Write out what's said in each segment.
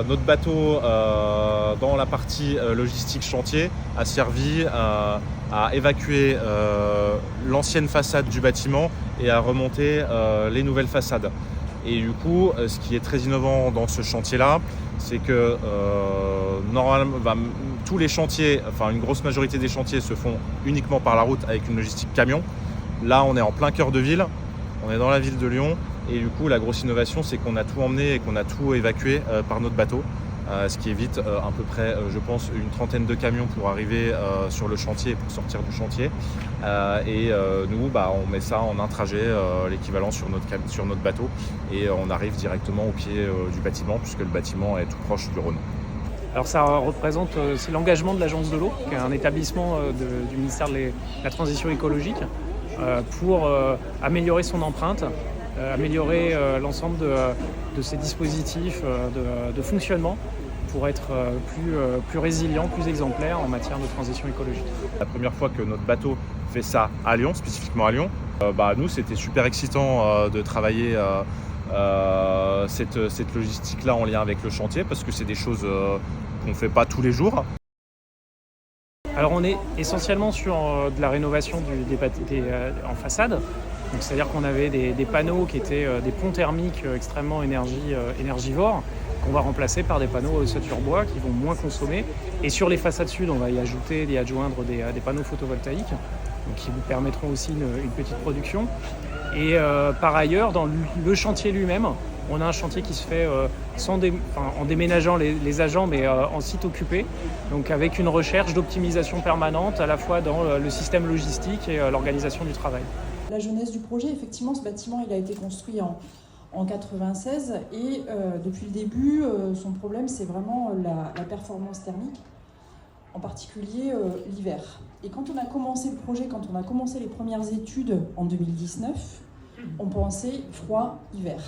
Notre bateau, dans la partie logistique chantier, a servi à évacuer l'ancienne façade du bâtiment et à remonter les nouvelles façades. Et du coup, ce qui est très innovant dans ce chantier-là, c'est que normalement, tous les chantiers, enfin une grosse majorité des chantiers se font uniquement par la route avec une logistique camion. Là, on est en plein cœur de ville, on est dans la ville de Lyon. Et du coup, la grosse innovation, c'est qu'on a tout emmené et qu'on a tout évacué par notre bateau, ce qui évite à peu près, je pense, une trentaine de camions pour arriver sur le chantier et pour sortir du chantier. Nous, on met ça en un trajet, l'équivalent sur notre bateau, et on arrive directement au pied du bâtiment, puisque le bâtiment est tout proche du Rhône. Alors ça représente, c'est l'engagement de l'Agence de l'eau, qui est un établissement du ministère de la Transition écologique, pour améliorer son empreinte, améliorer l'ensemble de ces dispositifs de fonctionnement pour être plus résilient, plus exemplaire en matière de transition écologique. La première fois que notre bateau fait ça à Lyon, spécifiquement à Lyon, nous c'était super excitant de travailler cette logistique-là en lien avec le chantier, parce que c'est des choses qu'on ne fait pas tous les jours. Alors on est essentiellement sur de la rénovation en façade. C'est-à-dire qu'on avait des panneaux qui étaient des ponts thermiques extrêmement énergivores, qu'on va remplacer par des panneaux ossature bois qui vont moins consommer. Et sur les façades sud, on va y adjoindre des panneaux photovoltaïques, donc qui vous permettront aussi une petite production. Et par ailleurs, dans le chantier lui-même, on a un chantier qui se fait en déménageant les agents, mais en site occupé, donc avec une recherche d'optimisation permanente à la fois dans le système logistique et l'organisation du travail. La jeunesse du projet, effectivement, ce bâtiment il a été construit en 96 et depuis le début, son problème c'est vraiment la performance thermique, en particulier l'hiver. Et quand on a commencé le projet, quand on a commencé les premières études en 2019, on pensait froid hiver.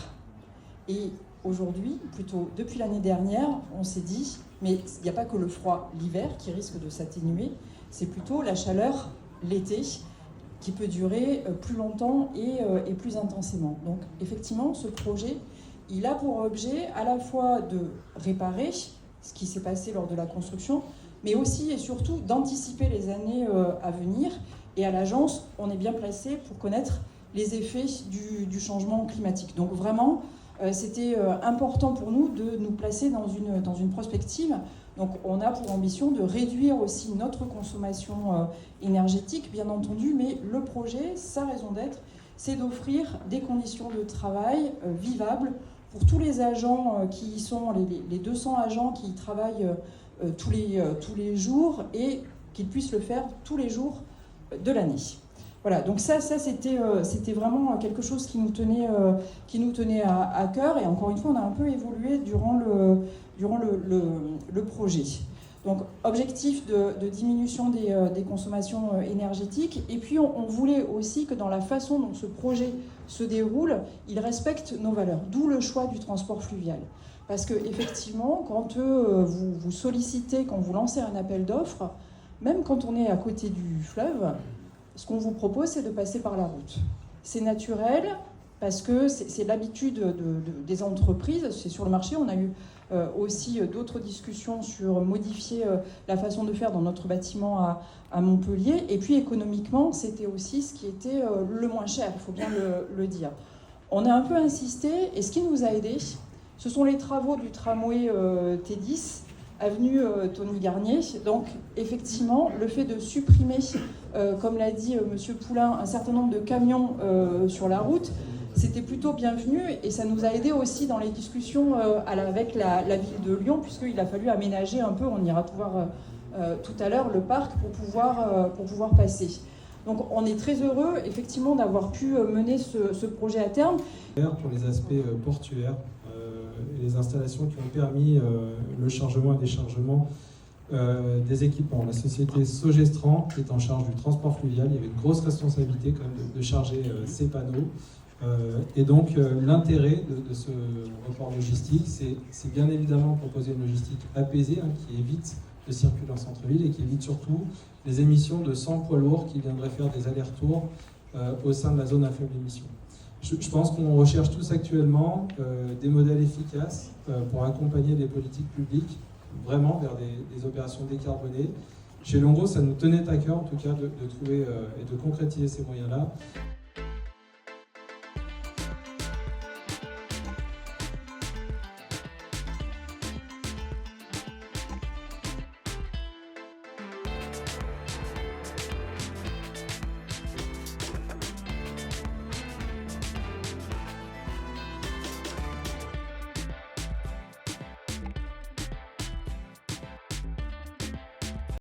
Et aujourd'hui, plutôt depuis l'année dernière, on s'est dit, mais il n'y a pas que le froid l'hiver qui risque de s'atténuer, c'est plutôt la chaleur l'été qui peut durer plus longtemps et plus intensément. Donc effectivement, ce projet, il a pour objet à la fois de réparer ce qui s'est passé lors de la construction, mais aussi et surtout d'anticiper les années à venir. Et à l'agence, on est bien placé pour connaître les effets du changement climatique. Donc vraiment, c'était important pour nous de nous placer dans une prospective. Donc on a pour ambition de réduire aussi notre consommation énergétique, bien entendu, mais le projet, sa raison d'être, c'est d'offrir des conditions de travail vivables pour tous les agents qui y sont, les 200 agents qui y travaillent tous les jours, et qu'ils puissent le faire tous les jours de l'année. Voilà, donc ça c'était vraiment quelque chose qui nous tenait à cœur, et encore une fois on a un peu évolué durant le projet. Donc objectif de diminution des consommations énergétiques, et puis on voulait aussi que dans la façon dont ce projet se déroule, il respecte nos valeurs, d'où le choix du transport fluvial. Parce que effectivement, quand vous sollicitez, quand vous lancez un appel d'offres, même quand on est à côté du fleuve, ce qu'on vous propose, c'est de passer par la route. C'est naturel, parce que c'est l'habitude des entreprises, c'est sur le marché. On a eu aussi d'autres discussions sur modifier la façon de faire dans notre bâtiment à Montpellier. Et puis économiquement, c'était aussi ce qui était le moins cher, il faut bien le dire. On a un peu insisté, et ce qui nous a aidés, ce sont les travaux du tramway T10, avenue Tony Garnier. Donc effectivement, le fait de supprimer, comme l'a dit Monsieur Poulain, un certain nombre de camions sur la route, c'était plutôt bienvenu, et ça nous a aidé aussi dans les discussions avec la ville de Lyon, puisqu'il a fallu aménager un peu, on ira voir tout à l'heure, le parc pour pouvoir passer. Donc on est très heureux effectivement d'avoir pu mener ce projet à terme. Pour les aspects portuaires et les installations qui ont permis le chargement et déchargement des équipements. La société Sogestran, qui est en charge du transport fluvial, il y avait une grosse responsabilité quand même de charger ces panneaux. Et donc l'intérêt de ce report logistique, c'est bien évidemment proposer une logistique apaisée, qui évite de circuler en centre-ville et qui évite surtout les émissions de 100 poids lourds qui viendraient faire des allers-retours au sein de la zone à faible émission. Je pense qu'on recherche tous actuellement des modèles efficaces pour accompagner les politiques publiques vraiment vers des opérations décarbonées. Chez Longo, ça nous tenait à cœur en tout cas de trouver et de concrétiser ces moyens-là.